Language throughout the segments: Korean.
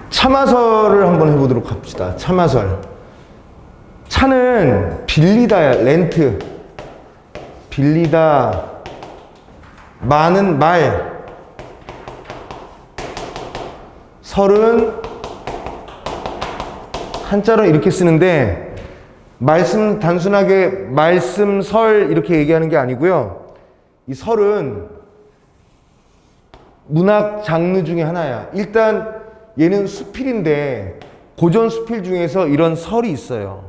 차마설을 한번 해보도록 합시다. 차마설. 차는 빌리다야. 렌트. 빌리다. 마는 말. 설은 한자로 이렇게 쓰는데 말씀 단순하게 말씀설 이렇게 얘기하는 게 아니고요. 이 설은 문학 장르 중에 하나야. 일단 얘는 수필인데 고전 수필 중에서 이런 설이 있어요.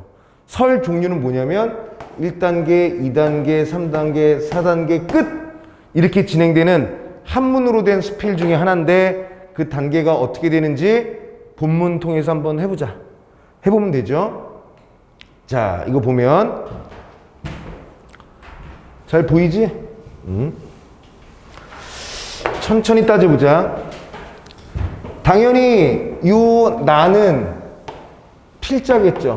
설 종류는 뭐냐면 1단계, 2단계, 3단계, 4단계 끝 이렇게 진행되는 한문으로 된 수필 중에 하나인데 그 단계가 어떻게 되는지 본문 통해서 한번 해보자. 해보면 되죠. 자, 이거 보면 잘 보이지? 천천히 따져보자. 당연히 요 나는 필자겠죠.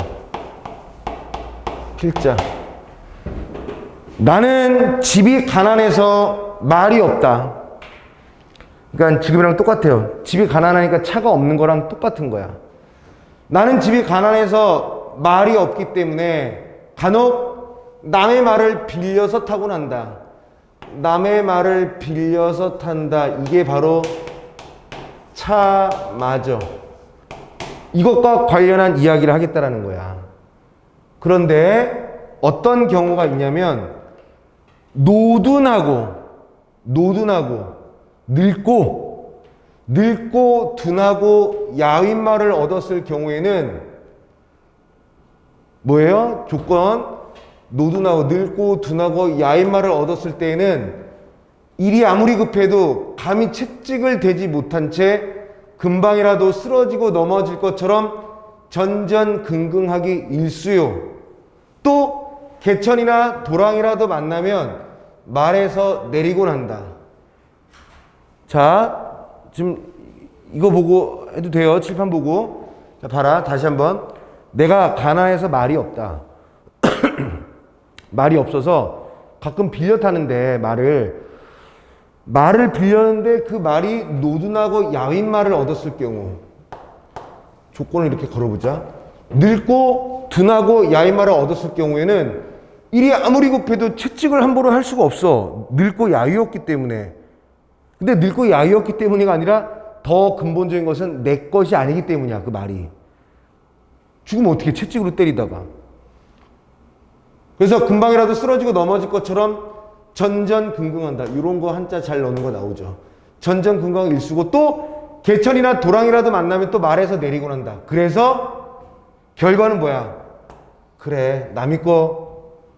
필자. 나는 집이 가난해서 말이 없다. 그러니까 지금이랑 똑같아요. 집이 가난하니까 차가 없는 거랑 똑같은 거야. 나는 집이 가난해서 말이 없기 때문에 간혹 남의 말을 빌려서 타곤 한다. 남의 말을 빌려서 탄다. 이게 바로 차마죠. 이것과 관련한 이야기를 하겠다라는 거야. 그런데 어떤 경우가 있냐면 노둔하고 늙고 둔하고 야윈 말을 얻었을 경우에는 뭐예요? 조건 노둔하고 늙고 둔하고 야윈 말을 얻었을 때에는 일이 아무리 급해도 감히 채찍을 대지 못한 채 금방이라도 쓰러지고 넘어질 것처럼 전전긍긍하기 일쑤요. 또 개천이나 도랑이라도 만나면 말에서 내리곤 한다. 자, 지금 이거 보고 해도 돼요. 칠판 보고. 자, 봐라. 다시 한번. 내가 가난해서 말이 없다. 말이 없어서 가끔 빌려 타는데 말을 빌렸는데 그 말이 노둔하고 야윈 말을 얻었을 경우 조건을 이렇게 걸어보자. 늙고 둔하고 야윈 말을 얻었을 경우에는 일이 아무리 급해도 채찍을 함부로 할 수가 없어. 늙고 야위였기 때문에. 근데 늙고 야위였기 때문이가 아니라 더 근본적인 것은 내 것이 아니기 때문이야. 그 말이. 죽으면 어떻게 채찍으로 때리다가. 그래서 금방이라도 쓰러지고 넘어질 것처럼 전전긍긍한다. 이런 거 한자 잘 넣는 거 나오죠. 전전긍긍 일수고 또 개천이나 도랑이라도 만나면 또 말에서 내리곤 한다. 그래서 결과는 뭐야? 그래, 남의 거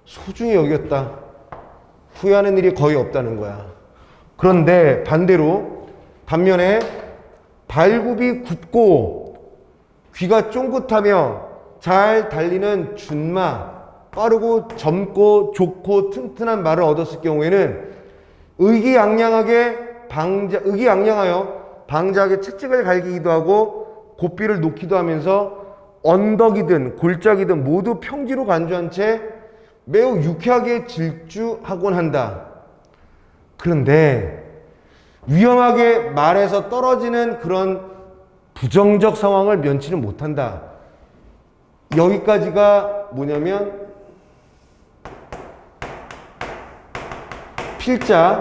소중히 여겼다. 후회하는 일이 거의 없다는 거야. 그런데 반면에 발굽이 굽고 귀가 쫑긋하며 잘 달리는 준마, 빠르고 젊고 좋고 튼튼한 말을 얻었을 경우에는 의기양양하여 방자하게 채찍을 갈기기도 하고 고삐를 놓기도 하면서 언덕이든 골짜기든 모두 평지로 간주한 채 매우 유쾌하게 질주하곤 한다. 그런데 위험하게 말에서 떨어지는 그런 부정적 상황을 면치는 못한다. 여기까지가 뭐냐면 필자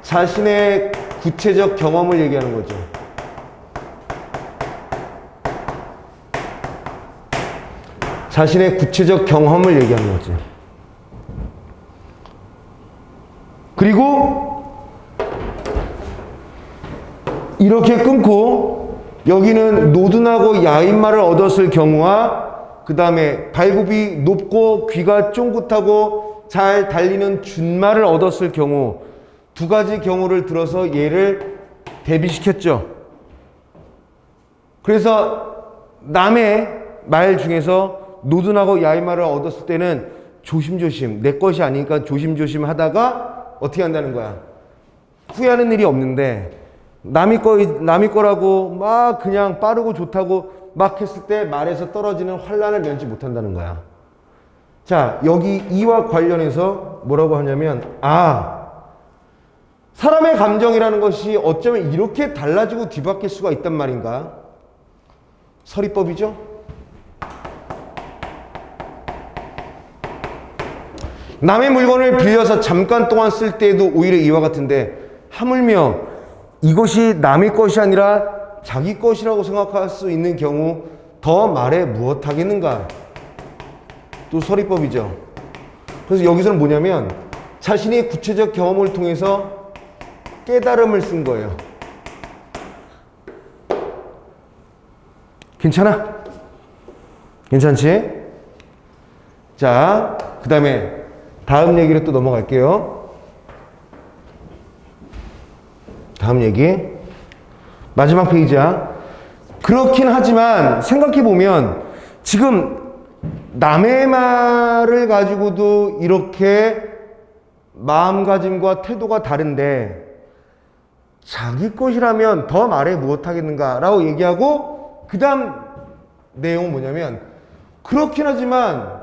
자신의 구체적 경험을 얘기하는 거죠. 자신의 구체적 경험을 얘기하는 거지. 그리고 이렇게 끊고 여기는 노둔하고 야윈 말을 얻었을 경우와 그 다음에 발굽이 높고 귀가 쫑긋하고 잘 달리는 준말을 얻었을 경우 두 가지 경우를 들어서 얘를 대비시켰죠. 그래서 남의 말 중에서 노둔하고 야윈 말을 얻었을 때는 조심조심, 내 것이 아니니까 조심조심 하다가 어떻게 한다는 거야? 후회하는 일이 없는데 남의 거라고 막 그냥 빠르고 좋다고 막 했을 때 말에서 떨어지는 환란을 면치 못한다는 거야. 자, 여기 이와 관련해서 뭐라고 하냐면 사람의 감정이라는 것이 어쩌면 이렇게 달라지고 뒤바뀔 수가 있단 말인가? 서리법이죠. 남의 물건을 빌려서 잠깐 동안 쓸 때에도 오히려 이와 같은데, 하물며 이것이 남의 것이 아니라 자기 것이라고 생각할 수 있는 경우 더 말해 무엇하겠는가? 또 서리법이죠. 그래서 여기서는 뭐냐면 자신의 구체적 경험을 통해서 깨달음을 쓴 거예요. 괜찮아? 괜찮지? 자, 그 다음에 다음 얘기로 또 넘어갈게요. 다음 얘기. 마지막 페이지야. 그렇긴 하지만 생각해보면 지금 남의 말을 가지고도 이렇게 마음가짐과 태도가 다른데 자기 것이라면 더 말해 무엇하겠는가 라고 얘기하고, 그 다음 내용은 뭐냐면, 그렇긴 하지만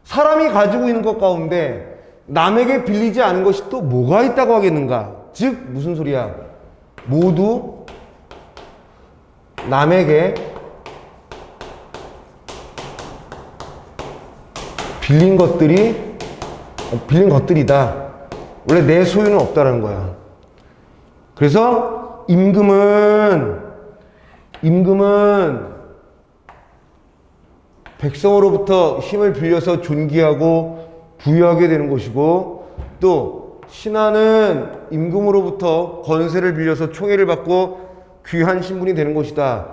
사람이 가지고 있는 것 가운데 남에게 빌리지 않은 것이 또 뭐가 있다고 하겠는가? 즉 무슨 소리야? 모두 남에게 빌린 것들이다. 원래 내 소유는 없다라는 거야. 그래서 임금은 백성으로부터 힘을 빌려서 존귀하고 부유하게 되는 것이고, 또 신하는 임금으로부터 권세를 빌려서 총애를 받고 귀한 신분이 되는 것이다.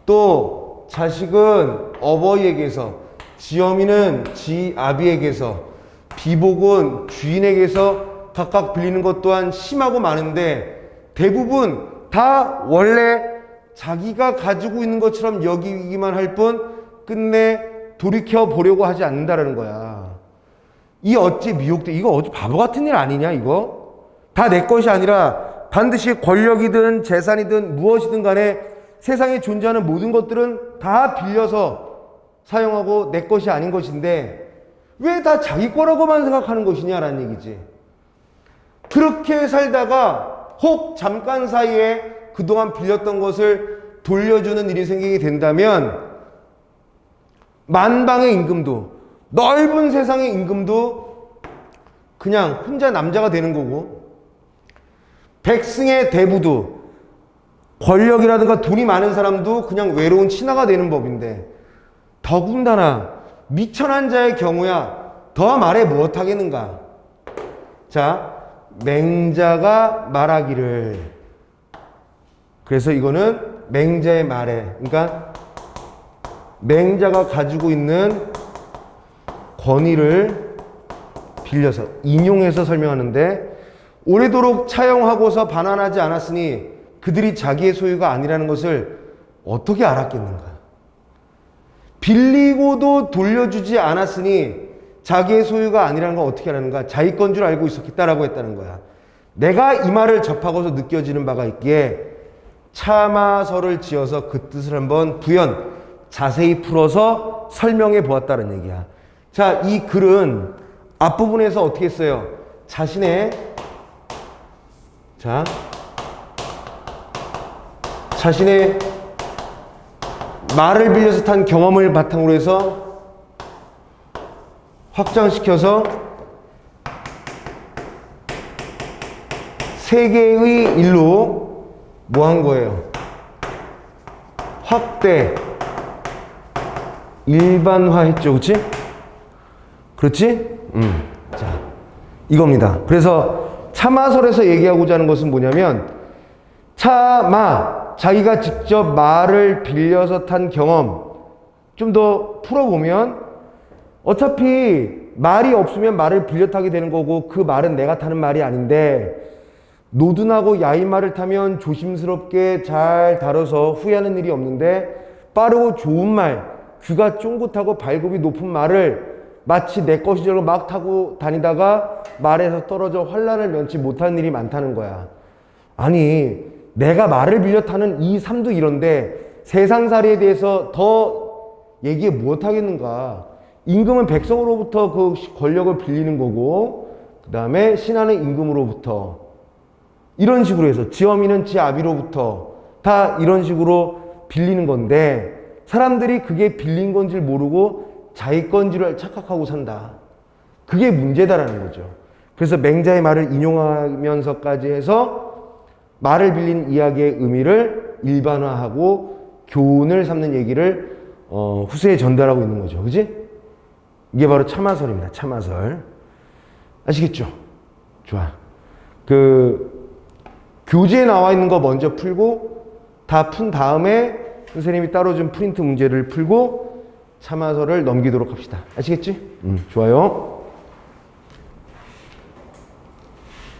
또 자식은 어버이에게서, 지어미는 지아비에게서, 비복은 주인에게서 각각 빌리는 것 또한 심하고 많은데 대부분 다 원래 자기가 가지고 있는 것처럼 여기기만 할 뿐 끝내 돌이켜 보려고 하지 않는다라는 거야. 이 어찌 미혹돼? 이거 어찌 바보 같은 일 아니냐 이거? 다 내 것이 아니라 반드시 권력이든 재산이든 무엇이든 간에 세상에 존재하는 모든 것들은 다 빌려서 사용하고 내 것이 아닌 것인데 왜 다 자기 거라고만 생각하는 것이냐라는 얘기지. 그렇게 살다가 혹 잠깐 사이에 그동안 빌렸던 것을 돌려주는 일이 생기게 된다면 만방의 임금도, 넓은 세상의 임금도 그냥 혼자 남자가 되는 거고, 백승의 대부도, 권력이라든가 돈이 많은 사람도 그냥 외로운 친하가 되는 법인데, 더군다나 미천한 자의 경우야 더 말해 무엇하겠는가? 자, 맹자가 말하기를. 그래서 이거는 맹자의 말에, 그러니까 맹자가 가지고 있는 권위를 빌려서 인용해서 설명하는데, 오래도록 차용하고서 반환하지 않았으니 그들이 자기의 소유가 아니라는 것을 어떻게 알았겠는가? 빌리고도 돌려주지 않았으니 자기의 소유가 아니라는 걸 어떻게 알았는가? 자기 건 줄 알고 있었겠다라고 했다는 거야. 내가 이 말을 접하고서 느껴지는 바가 있기에 참아서를 지어서 그 뜻을 한번 부연 자세히 풀어서 설명해 보았다는 얘기야. 자, 이 글은 앞부분에서 어떻게 했어요? 자신의 말을 빌려서 탄 경험을 바탕으로 해서 확장시켜서 세계의 일로 뭐 한 거예요? 확대, 일반화했죠. 그치? 그렇지? 자, 이겁니다. 그래서 차마설에서 얘기하고자 하는 것은 뭐냐면, 자기가 직접 말을 빌려서 탄 경험, 좀 더 풀어보면 어차피 말이 없으면 말을 빌려 타게 되는 거고, 그 말은 내가 타는 말이 아닌데 노둔하고 야인 말을 타면 조심스럽게 잘 다뤄서 후회하는 일이 없는데, 빠르고 좋은 말, 귀가 쫑긋하고 발굽이 높은 말을 마치 내 것이처럼 막 타고 다니다가 말에서 떨어져 환란을 면치 못하는 일이 많다는 거야. 아니, 내가 말을 빌려 타는 이 삶도 이런데 세상살이에 대해서 더 얘기해 못하겠는가? 임금은 백성으로부터 그 권력을 빌리는 거고, 그 다음에 신하는 임금으로부터. 이런 식으로 해서 지어미는 지아비로부터 다 이런 식으로 빌리는 건데 사람들이 그게 빌린 건지를 모르고 자기 건지를 착각하고 산다. 그게 문제다라는 거죠. 그래서 맹자의 말을 인용하면서까지 해서 말을 빌린 이야기의 의미를 일반화하고 교훈을 삼는 얘기를 후세에 전달하고 있는 거죠. 그지? 이게 바로 참화설입니다. 참화설. 아시겠죠? 좋아. 교재에 나와 있는 거 먼저 풀고 다 푼 다음에 선생님이 따로 준 프린트 문제를 풀고 참화설을 넘기도록 합시다. 아시겠지? 좋아요.